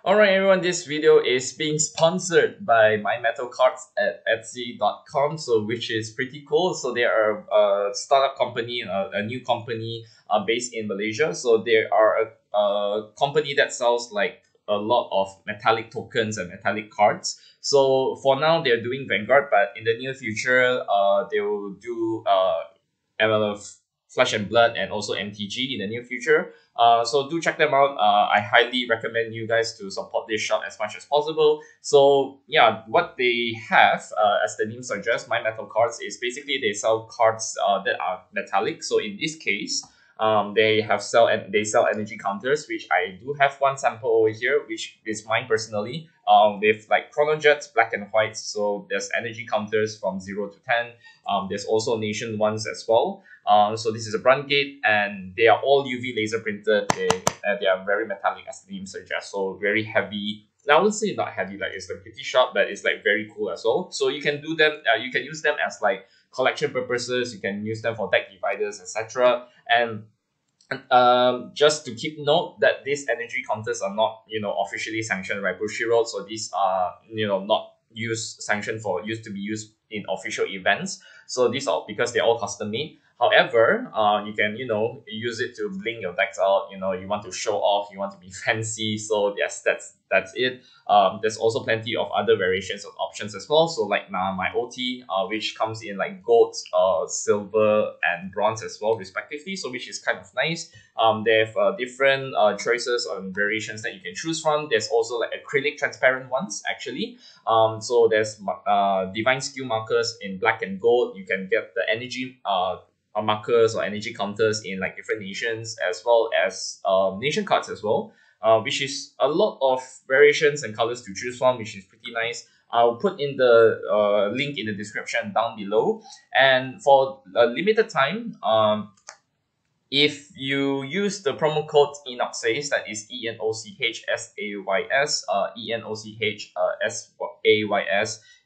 Alright everyone, this video is being sponsored by my metal cards at Etsy.com, so which is pretty cool. So they are a startup company, a new company based in Malaysia. So they are a company that sells like a lot of metallic tokens and metallic cards. So for now they're doing Vanguard, but in the near future they will do Flesh and Blood and also MTG in the near future. So do check them out. I highly recommend you guys to support this shop as much as possible. So yeah, what they have, as the name suggests, My Metal Cards, is basically they sell cards that are metallic. So in this case, they sell energy counters, which I do have one sample over here, which is mine personally. With like Chrono Jets, black and white. So there's energy counters from 0 to 10. There's also nation ones as well. So this is a Brunt Gate, and they are all UV laser printed. They are very metallic, as the name suggests. So very heavy. I would say not heavy, like it's like pretty sharp, but it's like very cool as well. So you can do them. You can use them as like collection purposes. You can use them for deck dividers, etc. And just to keep note that these energy counters are not, officially sanctioned by Bushiroad. So these are, not sanctioned to be used in official events. So these are because they're all custom made. However, you can, use it to bling your decks out. You want to show off, you want to be fancy. So yes, that's it. There's also plenty of other variations of options as well. So like my OT, which comes in like gold, silver, and bronze as well, respectively. So which is kind of nice. They have different choices and variations that you can choose from. There's also like acrylic transparent ones actually. So there's divine skill markers in black and gold. You can get the energy markers or energy counters in like different nations, as well as nation cards as well, which is a lot of variations and colors to choose from, which is pretty nice. I'll put in the link in the description down below. And for a limited time, if you use the promo code ENOCHSAYS, that is ENOCHSAYS, ENOCHSAYS,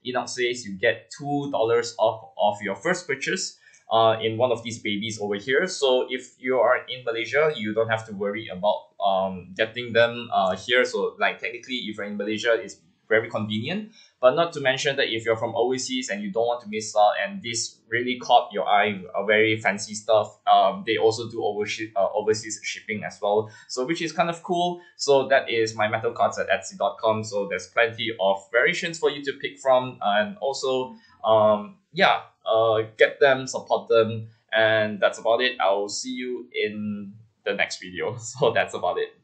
ENOCHSAYS, you get $2 off of your first purchase in one of these babies over here. So if you are in Malaysia, you don't have to worry about getting them here. So like technically, if you're in Malaysia, it's very convenient. But not to mention that if you're from overseas and you don't want to miss out, and this really caught your eye, very fancy stuff, they also do overseas shipping as well. So which is kind of cool. So that is my metal cards at Etsy.com. So there's plenty of variations for you to pick from, and also get them, support them, and that's about it. I'll see you in the next video. So that's about it.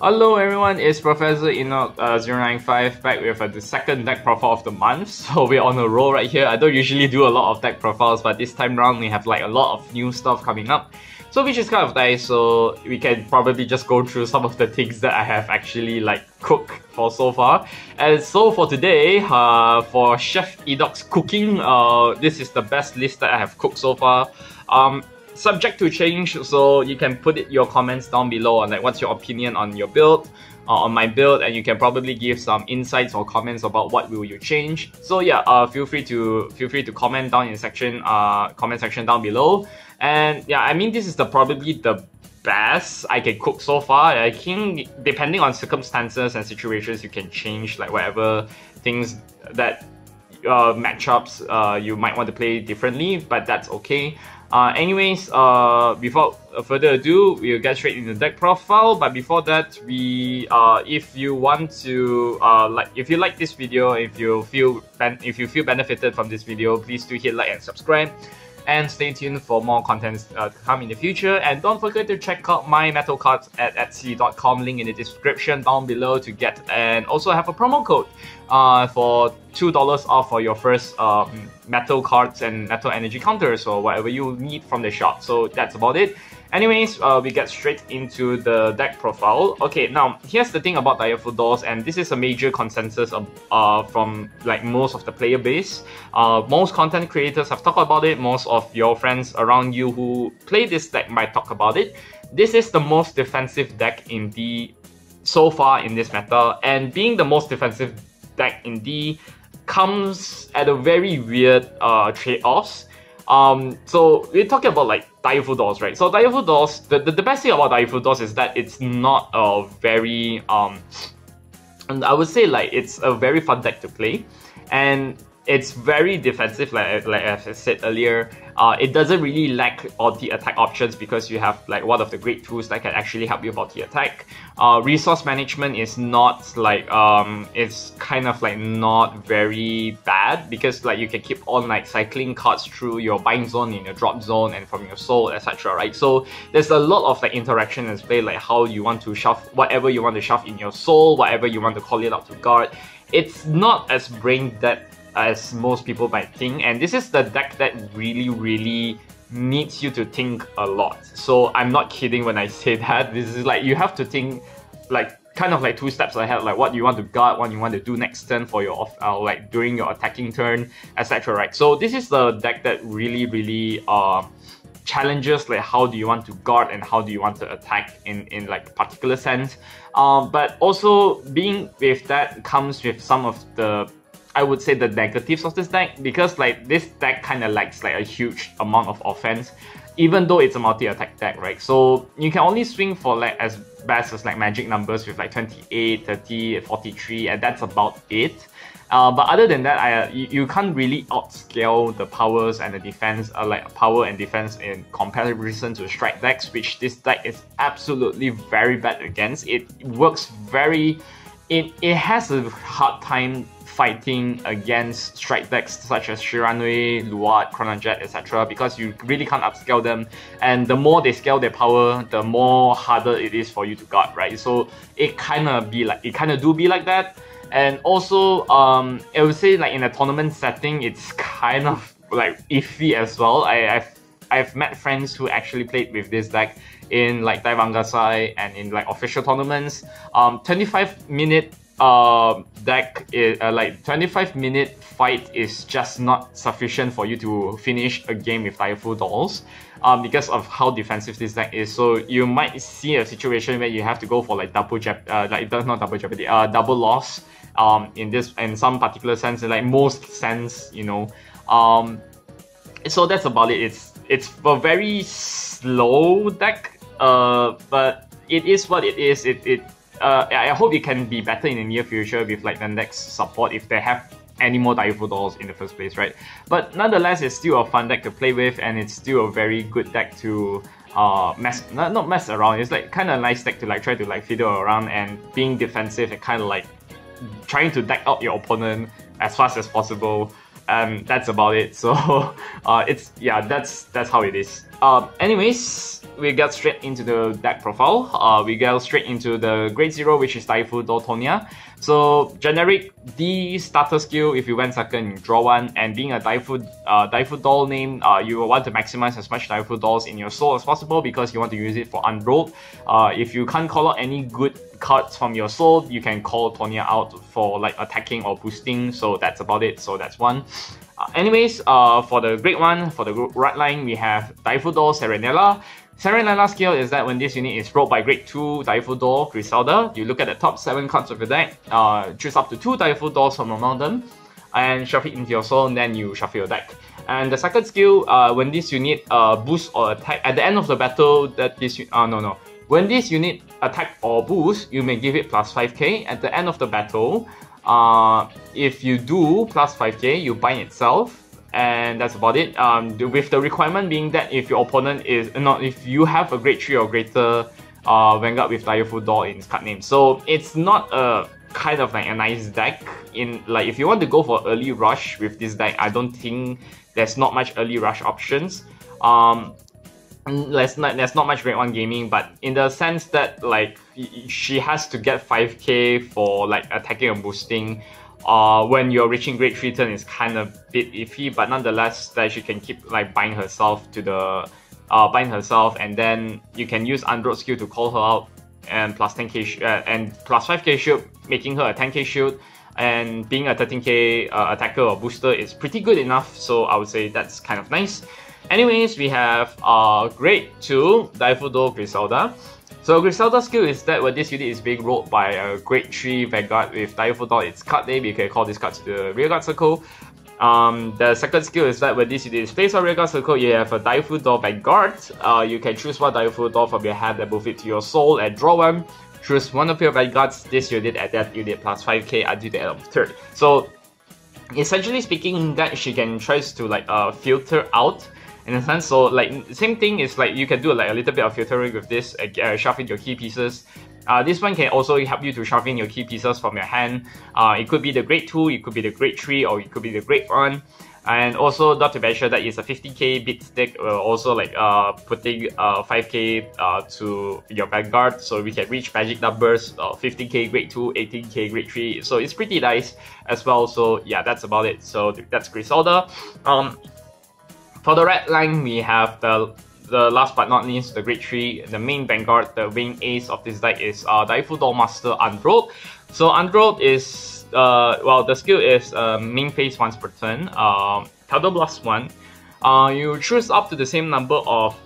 Hello everyone, it's Professor Enoch 095 back with the second deck profile of the month. So we're on a roll right here. I don't usually do a lot of deck profiles, but this time around we have like a lot of new stuff coming up. So which is kind of nice, so we can probably just go through some of the things that I have actually like cooked for so far. And so for today, for Chef Enoch's cooking, this is the best list that I have cooked so far. Subject to change, so you can put your comments down below on like what's your opinion on your build, on my build, and you can probably give some insights or comments about what will you change. So yeah, feel free to comment down in the comment section down below. And yeah, I mean, this is probably the best I can cook so far. I think depending on circumstances and situations, you can change like whatever things that matchups you might want to play differently, but that's okay. Anyways, without further ado, we'll get straight into the deck profile. But before that, if you want to if you like this video, if you feel benefited from this video, please do hit like and subscribe. And stay tuned for more contents to come in the future. And don't forget to check out my metal cards at Etsy.com, link in the description down below to get, and also have a promo code for $2 off for your first metal cards and metal energy counters or whatever you need from the shop. So that's about it. Anyways, we get straight into the deck profile. Okay, now here's the thing about Direful Dolls, and this is a major consensus from like most of the player base. Most content creators have talked about it. Most of your friends around you who play this deck might talk about it. This is the most defensive deck in D so far in this meta, and being the most defensive deck in D comes at a very weird trade-offs. So we're talking about like Direful Dolls, right? So Direful Dolls, the best thing about Direful Dolls is that it's not a very and I would say like it's a very fun deck to play, and it's very defensive, like I said earlier. It doesn't really lack multi-attack options because you have like one of the great tools that can actually help you multi-attack. Resource management is not like it's kind of like not very bad because like you can keep on like cycling cards through your buying zone, in your drop zone, and from your soul, etc. Right? So there's a lot of like interaction in play, like how you want to shove whatever you want to shove in your soul, whatever you want to call it out to guard. It's not as brain dead as most people might think, and this is the deck that really needs you to think a lot. So I'm not kidding when I say that. This is like you have to think like kind of like 2 steps ahead, like what you want to guard, what you want to do next turn for your like during your attacking turn, etc. Right? So this is the deck that really challenges like how do you want to guard and how do you want to attack in like particular sense. But also being with that comes with some of the, I would say, the negatives of this deck, because like this deck kind of lacks like a huge amount of offense, even though it's a multi-attack deck, right? So you can only swing for like as best as like magic numbers with like 28, 30, 43, and that's about it. But other than that, you can't really outscale the powers and the defense, like power and defense in comparison to strike decks, which this deck is absolutely very bad against. It works very, it has a hard time fighting against strike decks such as Shiranui, Luat, Chronojet, etc. because you really can't upscale them, and the more they scale their power, the more harder it is for you to guard, right? So it kind of do be like that. And also, I would say like in a tournament setting, it's kind of like iffy as well. I've met friends who actually played with this deck in like Daivangasai and in like official tournaments. 25-minute deck is like 25-minute fight is just not sufficient for you to finish a game with Direful Dolls, because of how defensive this deck is. So you might see a situation where you have to go for like double loss in some particular sense, in like most sense, you know. So that's about it. It's a very slow deck, but it is what it is. I hope it can be better in the near future with like the next support if they have any more Direful Dolls in the first place, right? But nonetheless, it's still a fun deck to play with, and it's still a very good deck to not mess around. It's like kind of a nice deck to like try to like fiddle around and being defensive and kind of like trying to deck out your opponent as fast as possible. That's about it. So that's how it is. Anyways, we get straight into the deck profile. We go straight into the grade 0, which is Direful Doll Tonya. So generic D starter skill. If you went second, you draw 1. And being a Direful Doll name, you will want to maximize as much Direful Dolls in your soul as possible because you want to use it for Androld. If you can't call out any good cards from your soul, you can call Tonya out for like attacking or boosting. So that's about it. So that's 1. Anyways, for the grade 1, for the right line, we have Direful Doll Serenella. Serenella skill is that when this unit is rolled by grade 2 Direful Doll Griselda, you look at the top 7 cards of your deck, choose up to 2 Direful Dolls from among them, and shuffle it into your soul, and then you shuffle your deck. And the second skill, when this unit boosts or attack at the end of the battle, when this unit attack or boost, you may give it plus 5k. At the end of the battle, if you do plus 5k, you bind itself. And that's about it. With the requirement being that if your opponent is if you have a grade 3 or greater Vanguard with Direful Doll in its card name. So it's not a kind of like a nice deck. In like if you want to go for early rush with this deck, I don't think there's not much early rush options. There's not much grade 1 gaming, but in the sense that like she has to get 5k for like attacking and boosting. When you're reaching grade 3 turn is kind of a bit iffy, but nonetheless that she can keep like bind herself to the and then you can use Androld skill to call her out and plus 10k and plus 5k shield, making her a 10k shield, and being a 13k attacker or booster is pretty good enough. So I would say that's kind of nice. Anyways, we have grade 2 Direful Doll Griselda. So Griselda's skill is that when this unit is being rolled by a grade 3 Vanguard with Direful Doll its card name, you can call this card to the rear guard circle. The second skill is that when this unit is placed on rearguard circle, you have a Direful Doll Vanguard. You can choose one Direful Doll from your hand and move it to your soul and draw one. Choose one of your Vanguards, this unit and that unit plus 5k until the end of the turn. So essentially speaking, that she can try to like filter out in a sense. So like same thing is like you can do like a little bit of filtering with this, shuffling your key pieces. This one can also help you to shuffle in your key pieces from your hand. It could be the grade 2, it could be the grade 3, or it could be the grade 1. And also, not to mention that it's a 50k bit stick, also like putting 5k to your Vanguard, so we can reach magic numbers, 50k grade 2, 18k grade 3, so it's pretty nice as well. So yeah, that's about it. So that's Griselda. For the red line, we have the last but not least, the grade 3, the main Vanguard, the main ace of this deck is Direful Doll Master Androld. So Androld is well, the skill is main phase once per turn, counter blast 1. You choose up to the same number of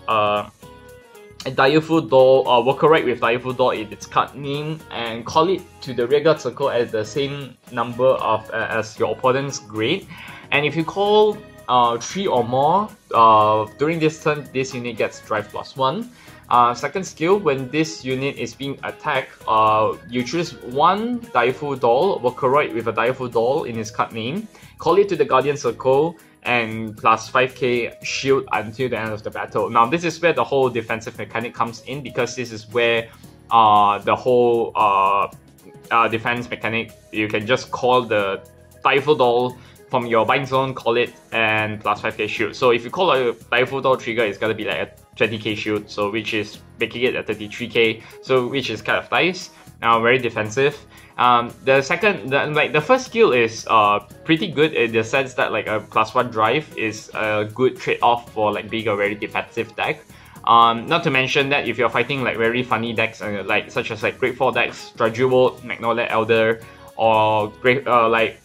Direful Doll, worker right with Direful Doll in its card name, and call it to the rearguard circle at the same number of as your opponent's grade. And if you call 3 or more during this turn, this unit gets drive +1. Second skill, when this unit is being attacked, you choose one Direful Doll, Vocaloid with a Direful Doll in his card name, call it to the Guardian Circle, and plus 5k shield until the end of the battle. Now this is where the whole defensive mechanic comes in, because this is where the whole defense mechanic, you can just call the Direful Doll from your bind zone, call it, and plus 5k shield. So if you call a Direful Doll trigger, it's gonna be like a 20k shield, so which is making it a 33k, so which is kind of nice. Very defensive. The first skill is pretty good in the sense that like a +1 drive is a good trade-off for like being a very defensive deck. Not to mention that if you're fighting like very funny decks, like such as like Grade 4 decks, Drudgewold, Magnolia Elder, or like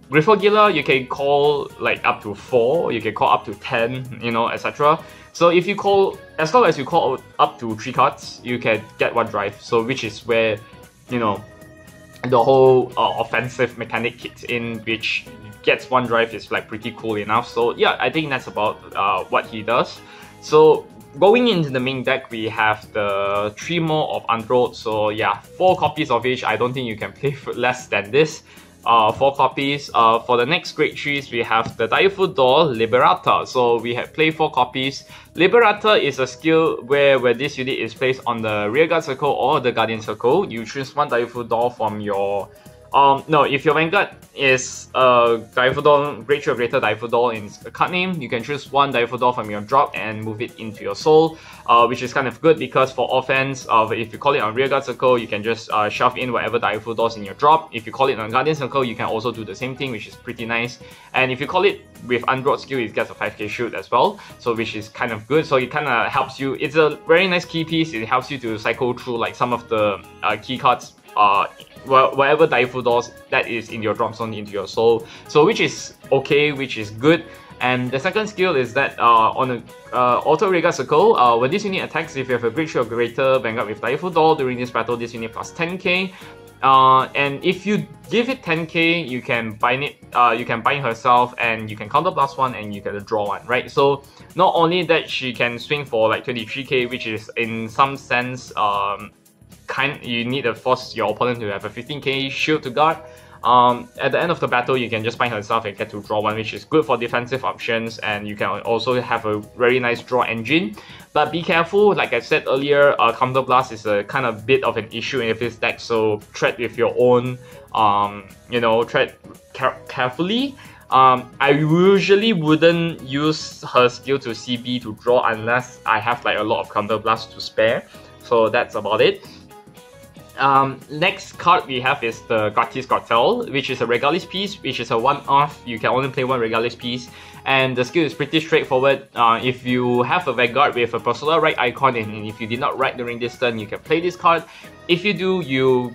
Griffogilla, you can call like up to 4, you can call up to 10, you know, etc. So if you call, as long as you call up to 3 cards, you can get 1 drive. So which is where, you know, the whole offensive mechanic kicks in, which gets 1 drive is like pretty cool enough. So yeah, I think that's about what he does. So going into the main deck, we have the 3 more of Androld. So yeah, 4 copies of each. I don't think you can play for less than this. 4 copies. For the next grade 3s, we have the Direful Doll Liberator. So we have play 4 copies. Liberator is a skill where this unit is placed on the rearguard circle or the guardian circle, you choose one Direful Doll from your no, if your Vanguard is Direful Doll, grade 3 or greater Direful Doll in a card name, you can choose one Direful Doll from your drop and move it into your soul, which is kind of good because for offense, if you call it on rearguard circle, you can just shove in whatever Direful Dolls in your drop. If you call it on guardian circle, you can also do the same thing, which is pretty nice. And if you call it with Android skill, it gets a 5k shoot as well, so which is kind of good. So it kind of helps you. It's a very nice key piece. It helps you to cycle through like some of the key cards, whatever Direful Dolls that is in your drop zone into your soul, so which is okay, which is good. And the second skill is that on a auto rearguard circle, when this unit attacks, if you have a grade 3 or greater Vanguard with Direful Doll during this battle, this unit plus 10k. And if you give it 10k, you can bind it. You can bind herself, and you can counter plus 1, and you can draw 1. Right. So not only that, she can swing for like 23k, which is in some sense you need to force your opponent to have a 15k shield to guard. At the end of the battle, you can just bind herself and get to draw 1, which is good for defensive options, and you can also have a very nice draw engine. But be careful, like I said earlier, Counter Blast is a kind of bit of an issue in this deck, so tread with your own, tread carefully. I usually wouldn't use her skill to CB to draw unless I have like a lot of Counter Blast to spare, so that's about it. Next card we have is the Gratis Cartel, which is a Regalis piece, which is a one-off. You can only play 1 Regalis piece, and the skill is pretty straightforward. If you have a Vanguard with a Persona Ride icon, and if you did not ride during this turn, you can play this card. If you do, you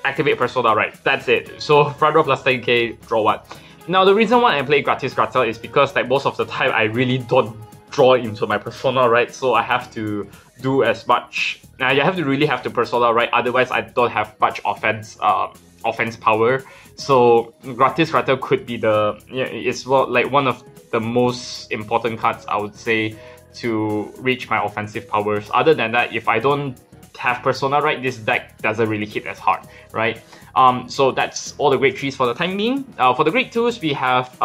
activate Persona Ride. That's it. So front row plus 10k, draw 1. Now the reason why I play Gratis Cartel is because like most of the time I really don't draw into my Persona Ride, so I have to do as much. Now you really have to Persona Ride, otherwise I don't have much offense offense power. So Gratis Writer could be it's like one of the most important cards, I would say, to reach my offensive powers. Other than that, if I don't have Persona right, this deck doesn't really hit as hard, right? So that's all the grade 3s for the time being. For the grade 2s, we have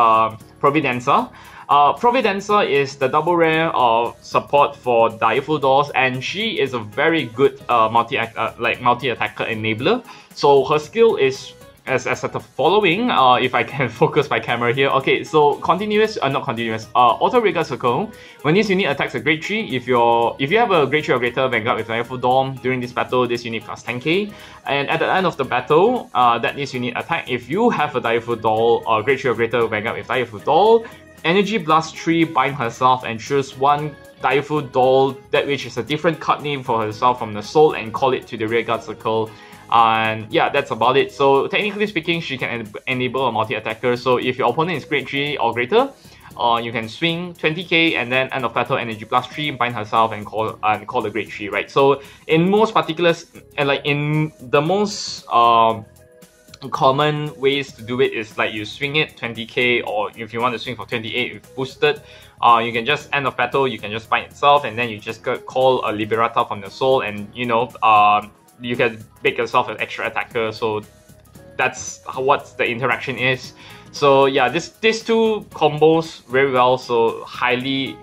Providenza. Providenza is the double rare of support for Direful Dolls, and she is a very good multi-attacker enabler. So her skill is as the following. If I can focus my camera here. Okay, so auto Rigor Circle. When this unit attacks a grade 3, if you have a grade 3 or greater Vanguard with Direful Doll during this battle, this unit plus 10k. And at the end of the battle, that this unit attack, if you have a Direful Doll or grade 3 or greater Vanguard with Direful Doll, Energy Blast 3, bind herself and choose one Direful Doll, that which is a different card name for herself from the soul, and call it to the rearguard circle. And yeah, that's about it. So technically speaking, she can enable a multi-attacker. So if your opponent is grade 3 or greater, you can swing 20k and then end of battle Energy Blast 3, bind herself and call the grade 3, right? So in most particulars, and like in the most common ways to do it is like you swing it 20k, or if you want to swing for 28 if boosted, you can just end of battle, you can just bind itself and then you just call a Liberata from the soul, and you know, you can make yourself an extra attacker. So that's what the interaction is. So yeah, these two combos very well, so highly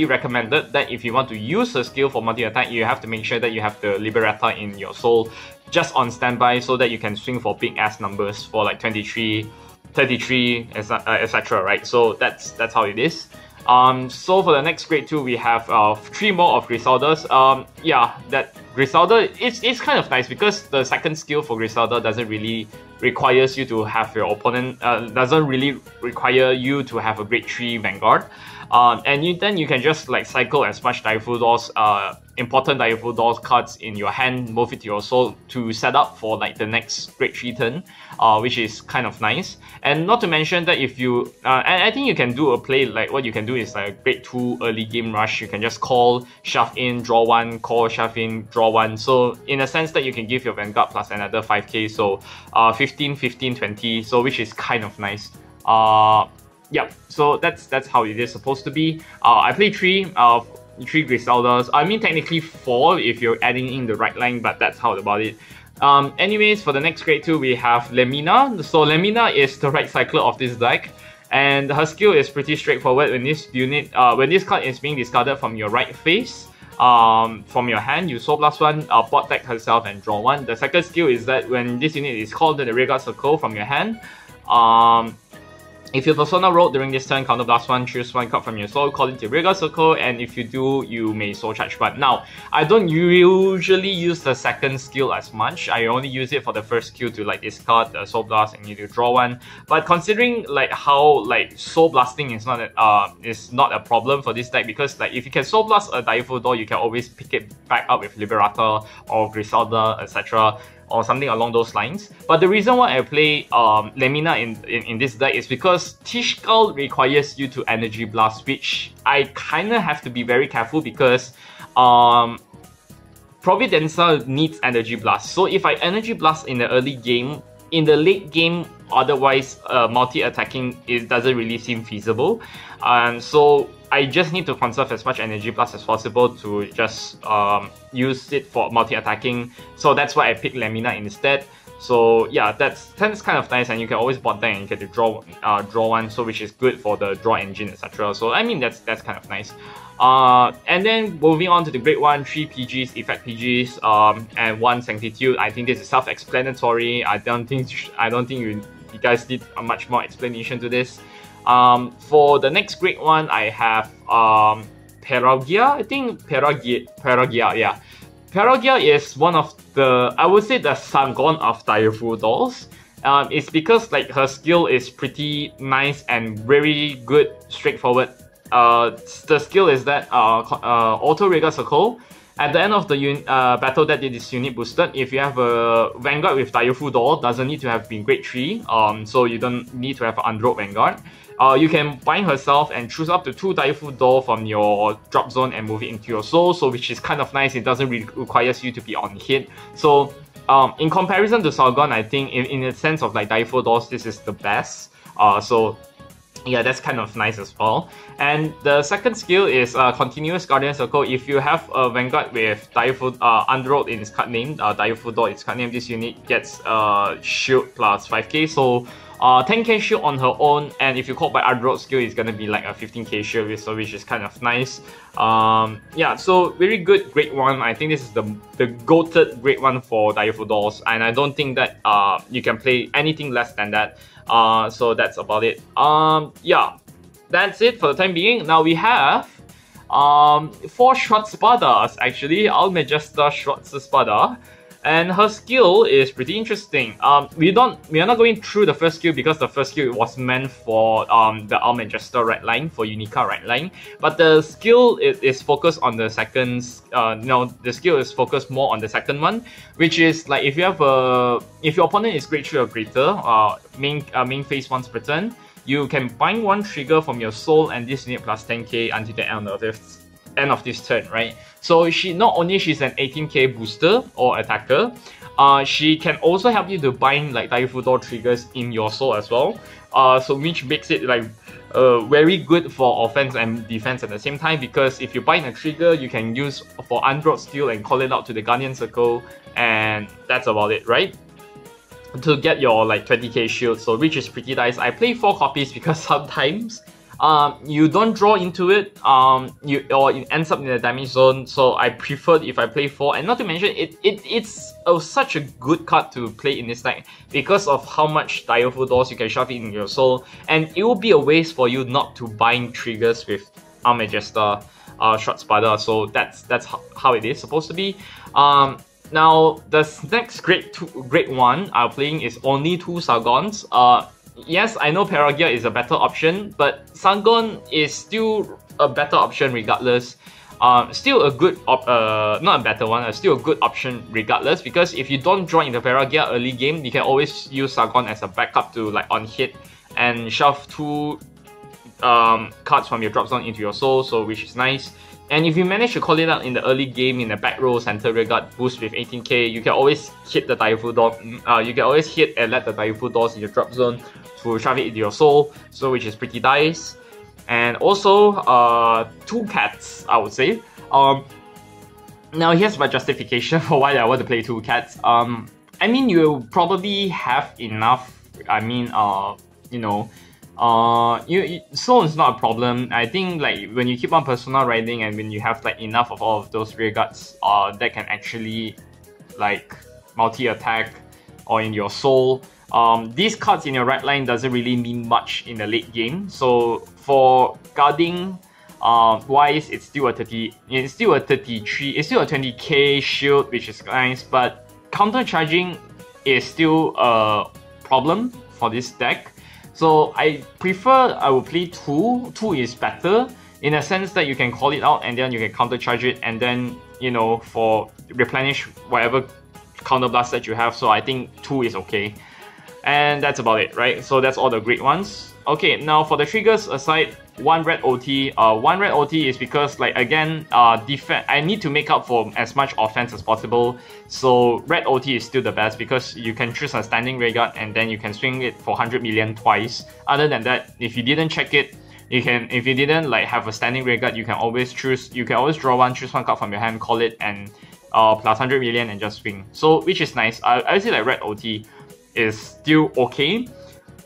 recommended that if you want to use a skill for multi-attack, you have to make sure that you have the Liberata in your soul just on standby, so that you can swing for big ass numbers for like 23, 33, etc. Right? So that's how it is. So for the next grade 2, we have 3 more of Griselda's. Yeah, that Griselda, it's kind of nice because the second skill for Griselda doesn't really requires you to have your opponent, doesn't really require you to have a grade 3 Vanguard. And then you can just like cycle as much Direful Dolls, important Direful Dolls cards in your hand, move it to your soul to set up for like the next grade 3 turn, which is kind of nice. And not to mention that if you, and I think you can do a play like what you can do is like grade 2 early game rush. You can just call, shove in, draw 1, call, shove in, draw 1. So in a sense that you can give your Vanguard plus another 5k, so 15, 15, 20, so which is kind of nice. Yeah, so that's how it is supposed to be. I played 3 Griseldas. I mean technically 4 if you're adding in the rideline, but that's how about it. Anyways, for the next grade 2, we have Lemina. So Lemina is the right cycler of this deck, and her skill is pretty straightforward. When this unit, when this card is being discarded from your right face, from your hand, you Soul Blast 1, bot deck herself and draw 1. The second skill is that when this unit is called to the rearguard circle from your hand, if your Persona rolled during this turn, counter blast 1, choose 1 card from your soul, call it to rearguard circle, and if you do, you may soul charge. But now, I don't usually use the second skill as much. I only use it for the first skill to like discard the soul blast and you to draw 1. But considering like how like soul blasting is not a problem for this deck, because like if you can soul blast a Direful Doll, you can always pick it back up with Liberata or Griselda, etc. or something along those lines. But the reason why I play Lemina in this deck is because T-Skull requires you to Energy Blast, which I kinda have to be very careful because Providenza needs Energy Blast. So if I Energy Blast in the early game, in the late game, otherwise multi-attacking doesn't really seem feasible. And so I just need to conserve as much Energy Blast as possible to just use it for multi-attacking. So that's why I picked Lemina instead. So yeah, that's kind of nice, and you can always bot deck and you get to draw 1, so which is good for the draw engine, etc. So I mean that's kind of nice. And then moving on to the grade 1, 3 PGs, effect PGs, and 1 Sanctitude. I think this is self-explanatory. I don't think you guys need much more explanation to this. For the next grade 1, I have Perugia. I think Perugia, yeah. Perugia is one of the, I would say, the Sargon of Direful Dolls. It's because like her skill is pretty nice and very good, straightforward. The skill is that auto Rigor Circle. At the end of the battle that it is unit boosted, if you have a Vanguard with Direful Doll, doesn't need to have been grade 3, so you don't need to have an Androld Vanguard. You can bind herself and choose up to 2 Direful Doll from your drop zone and move it into your soul, so which is kind of nice. It doesn't require you to be on hit. So in comparison to Sargon, I think in the sense of like Direful Dolls, this is the best. So yeah, that's kind of nice as well. And the second skill is Continuous Guardian Circle. If you have a Vanguard with Direful Androld in its card name, Direful Doll its card name, this unit gets shield plus 5k. So 10k shield on her own, and if you call by Androld skill, it's gonna be like a 15k shield, so which is kind of nice. Yeah, so very good grade 1. I think this is the goated grade 1 for Direful Dolls, and I don't think that you can play anything less than that. So that's about it. Yeah, that's it for the time being. Now we have 4 short spadas actually. Almejesta short spada. And her skill is pretty interesting. We are not going through the first skill because the first skill was meant for the Almejesta rideline, for Unica rideline. But the skill is focused on the second. No, the skill is focused more on the second one, which is like if your opponent is grade 3 or greater, main phase once per turn, you can bind 1 trigger from your soul and this unit plus 10k until the end of this turn, right? So not only she's an 18k booster or attacker, she can also help you to bind like Direful Doll triggers in your soul as well. So which makes it like very good for offense and defense at the same time, because if you bind a trigger, you can use for Android skill and call it out to the Guardian Circle, and that's about it, right? To get your like 20k shield, so which is pretty nice. I play 4 copies because sometimes you don't draw into it, or it ends up in the damage zone, so I prefer if I play 4. And not to mention, it's such a good card to play in this deck because of how much Direful Dolls you can shove in your soul, and it will be a waste for you not to bind triggers with Almejesta short spada. So that's how it is supposed to be. Now the next grade 1 I'm playing is only 2 Sargons. Yes, I know Paragear is a better option, but Sargon is still a better option regardless. Still a good, not a better one, still a good option regardless, because if you don't draw into Paragear early game, you can always use Sargon as a backup to like on hit and shove 2 cards from your drop zone into your soul, so which is nice. And if you manage to call it out in the early game in the back row center rearguard boost with 18k, you can always hit the Direful Doll. You can always hit and let the Direful Dolls in your drop zone to shove it into your soul, so which is pretty nice. And also 2 cats, I would say. Now here's my justification for why I want to play 2 cats. I mean, you probably have enough. I mean, you know. Soul is not a problem. I think like when you keep on persona riding and when you have like enough of all of those rearguards that can actually like multi-attack or in your soul, these cards in your right line doesn't really mean much in the late game. So for guarding wise, it's still a 20k shield, which is nice, but counter charging is still a problem for this deck. So I will play 2. 2 is better in a sense that you can call it out and then you can counter charge it, and then, you know, for replenish whatever counter blast that you have. So I think 2 is okay. And that's about it, right? So that's all the great ones. Okay, now for the triggers aside, 1 red OT. 1 red OT is because, like, again, I need to make up for as much offense as possible. So red OT is still the best because you can choose a standing rearguard and then you can swing it for 100 million twice. Other than that, if you didn't check it, you can, if you didn't like have a standing rearguard, you can always draw 1, choose 1 card from your hand, call it, and plus 100 million and just swing. So which is nice. I would say like red OT is still okay.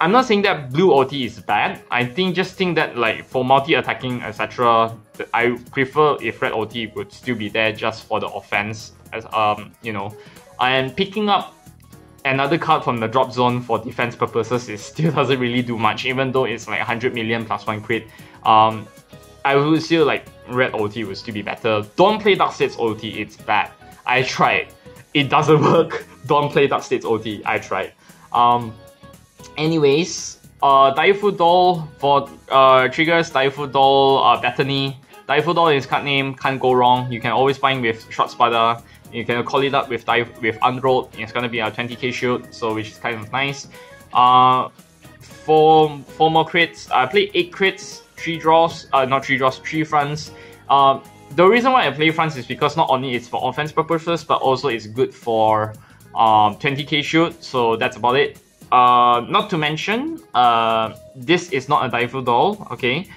I'm not saying that blue OT is bad. I just think that like for multi-attacking, etc., I prefer if red OT would still be there just for the offense, as you know. And picking up another card from the drop zone for defense purposes is still doesn't really do much, even though it's like 100 million plus 1 crit. I would still like red OT would still be better. Don't play Dark States OT, it's bad. I tried. It doesn't work. Don't play Dark States OT. I tried. Anyways, Direful Doll for triggers, Direful Doll, Bethany. Direful Doll is card name, can't go wrong. You can always bind with Short Spada. You can call it up with Androld. It's gonna be a 20k shield, so which is kind of nice. 4 more crits. I played 8 crits, 3 draws, 3 fronts. The reason why I play fronts is because not only it's for offense purposes, but also it's good for 20k shoot, so that's about it. Not to mention, this is not a Direful Doll, okay?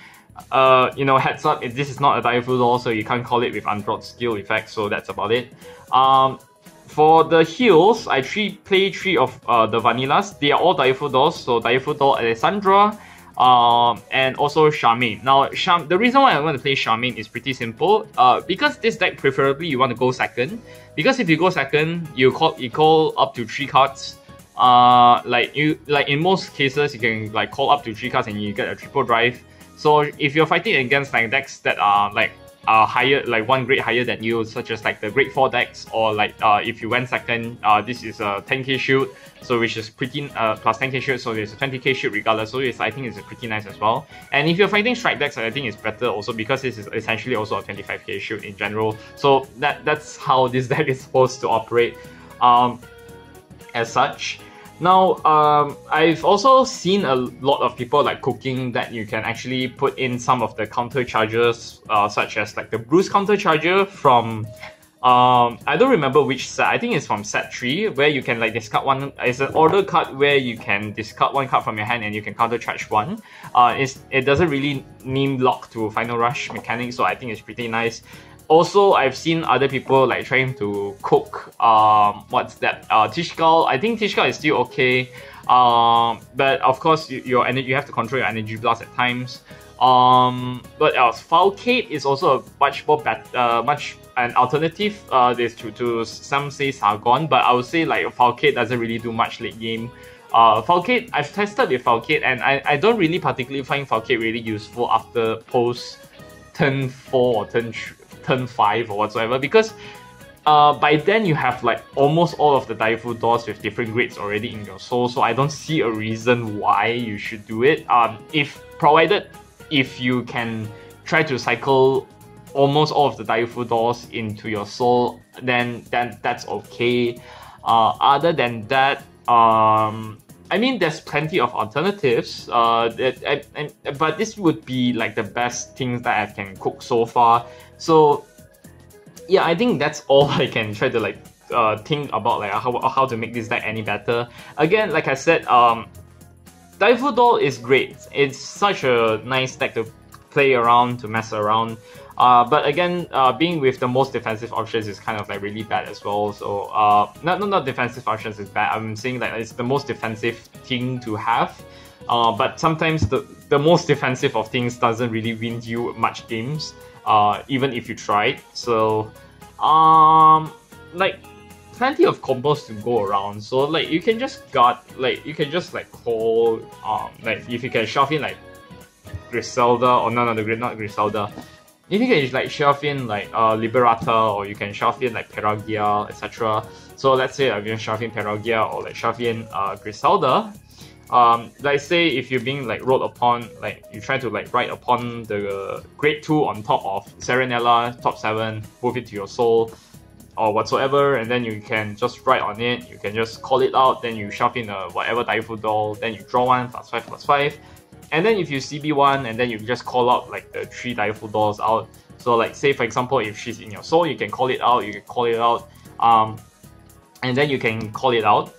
You know, heads up, this is not a Direful Doll, so you can't call it with Androld skill effect, so that's about it. For the heals, I play 3 of the vanillas. They are all Direful Dolls, so Direful Doll Alessandra, and also Charmaine. Now, the reason why I want to play Charmaine is pretty simple. Because this deck preferably you want to go second. Because if you go second, you call up to 3 cards. Like in most cases, you can like call up to 3 cards and you get a triple drive. So if you're fighting against like decks that are like higher, like 1 grade higher than you, such as like the grade 4 decks, or like if you went second, this is a 10k shoot, so which is pretty plus 10k shoot, so it's a 20k shoot regardless. So I think it's pretty nice as well. And if you're fighting strike decks, I think it's better also because this is essentially also a 25k shoot in general. So that's how this deck is supposed to operate as such. Now, I've also seen a lot of people like cooking that you can actually put in some of the counter charges, such as like the Bruce counter charger from, I don't remember which set, I think it's from set 3, where you can like discard one, it's an order card where you can discard 1 card from your hand and you can counter charge 1. It doesn't really name lock to Final Rush mechanics, so I think it's pretty nice. Also, I've seen other people like trying to cook, what's that, Tishkal. I think Tishkal is still okay, but of course you have to control your energy blast at times. What else? Falcate is also a much more an alternative. There's to some say Sargon, but I would say like Falcate doesn't really do much late game. Falcate, I've tested with Falcate and I don't really particularly find Falcate really useful after post turn 4 or turn 5 or whatsoever, because by then you have like almost all of the Direful Dolls with different grades already in your soul, so I don't see a reason why you should do it. If you can try to cycle almost all of the Direful Dolls into your soul, then that's okay. Other than that, I mean, there's plenty of alternatives, but this would be like the best things that I can cook so far. So yeah, I think that's all I can try to like think about, like how to make this deck any better. Again, like I said, Direful Doll is great. It's such a nice deck to play around, to mess around. But again, being with the most defensive options is kind of like really bad as well. So not defensive options is bad. I'm saying that it's the most defensive thing to have. But sometimes the most defensive of things doesn't really win you much games, even if you try. So like plenty of combos to go around. So like you can just guard, like you can just like call, like if you can shove in like Griselda, or not Griselda. If you can like shove in like Liberata, or you can shove in like Pelagia, etc. So let's say I'm going to shove in Pelagia or like shove in Griselda. Like say if you're being like rolled upon, like you try to like ride upon the grade 2 on top of Serenella, top 7, move it to your soul or whatsoever, and then you can just ride on it, you can just call it out, then you shove in a whatever Direful Doll, then you draw 1, +5/+5. And then if you CB1, and then you just call out like the 3 Direful Dolls out. So like say for example, if she's in your soul, you can call it out, and then you can call it out.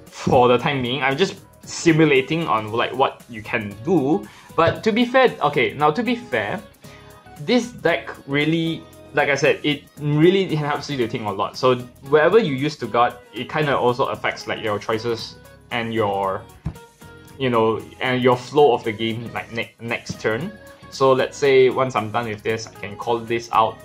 For the time being, I'm just simulating on like what you can do. But to be fair, okay, now to be fair, this deck really, like I said, it really helps you to think a lot. So wherever you use to guard, it kind of also affects like your choices and your, you know, and your flow of the game like next turn. So let's say once I'm done with this, I can call this out,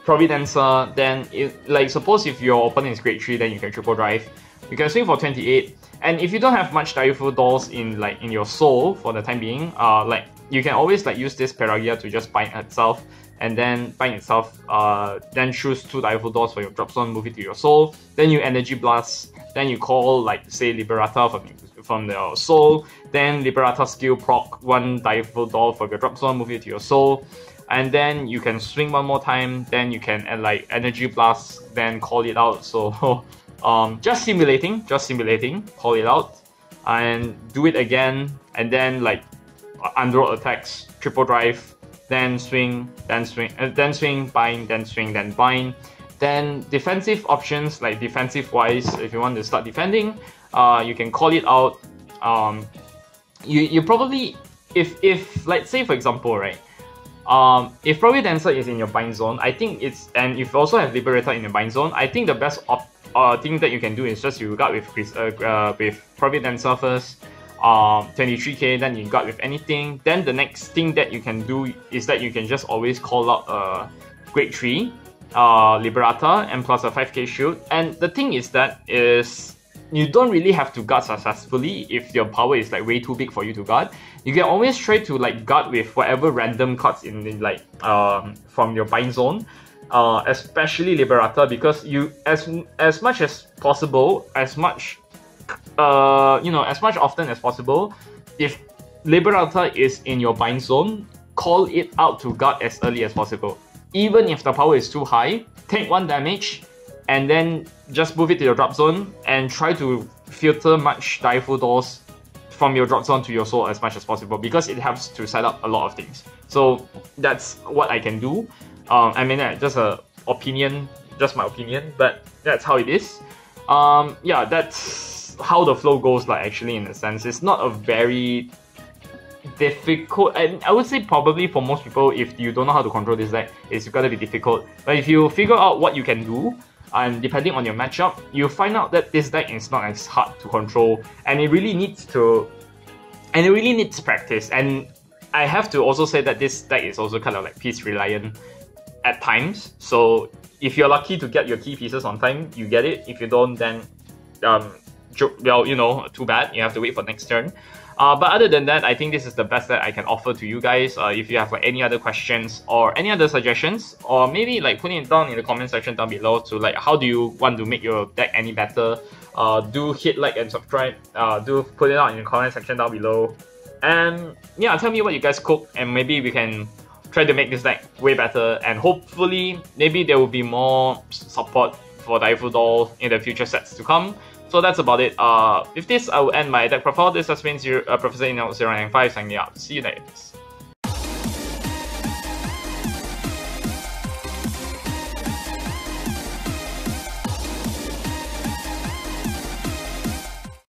Providenza. Then like suppose if your opponent is grade 3, then you can triple drive. You can swing for 28, and if you don't have much Direful Dolls in your soul for the time being, like you can always like use this Pelagia to just bind itself, and then bind itself, then choose 2 Direful Dolls for your drop zone, move it to your soul, then you energy blast, then you call like say Liberata from the soul, then Liberata skill proc 1 Direful Doll for your drop zone, move it to your soul, and then you can swing 1 more time, then you can like energy blast, then call it out. So just simulating, call it out, and do it again, and then like Androld attacks, triple drive, then swing, bind, then swing, then bind, Then defensive options, like defensive wise, if you want to start defending, you can call it out. You probably, if let's say for example, right, if Probably Dancer is in your bind zone, I think it's, and if you also have Liberator in your bind zone, I think the best thing that you can do is just you guard with Probably Dancer first, 23k, then you guard with anything. Then the next thing that you can do is that you can just always call out a grade 3 Liberator and plus a 5k shield. And the thing is that you don't really have to guard successfully if your power is like way too big for you to guard. You can always try to like guard with whatever random cards in the, like from your bind zone, especially Liberator, because you as much as possible, as much often as possible, if Liberator is in your bind zone, call it out to guard as early as possible. Even if the power is too high, take 1 damage and then just move it to your drop zone and try to filter much Direful Dolls from your drop zone to your soul as much as possible, because it helps to set up a lot of things. So that's what I can do. I mean, just a opinion, just my opinion, but that's how it is. Yeah, that's how the flow goes, like, actually, in a sense. It's not a very difficult, and I would say probably for most people, if you don't know how to control this deck, it's gonna be difficult. But if you figure out what you can do, and depending on your matchup, you'll find out that this deck is not as hard to control, and it really needs practice. And I have to also say that this deck is also kind of like piece reliant at times. So if you're lucky to get your key pieces on time, you get it. If you don't, then well, you know, too bad. You have to wait for next turn. But other than that, I think this is the best that I can offer to you guys. If you have like any other questions or any other suggestions, or maybe like putting it down in the comment section down below to like how do you want to make your deck any better, do hit like and subscribe. Do put it out in the comment section down below. And yeah, tell me what you guys cook, and maybe we can try to make this deck way better. And hopefully, maybe there will be more support for Direful Doll in the future sets to come. So that's about it. With this, I will end my deck profile. This has been Professor Eno 095 signing out. See you next.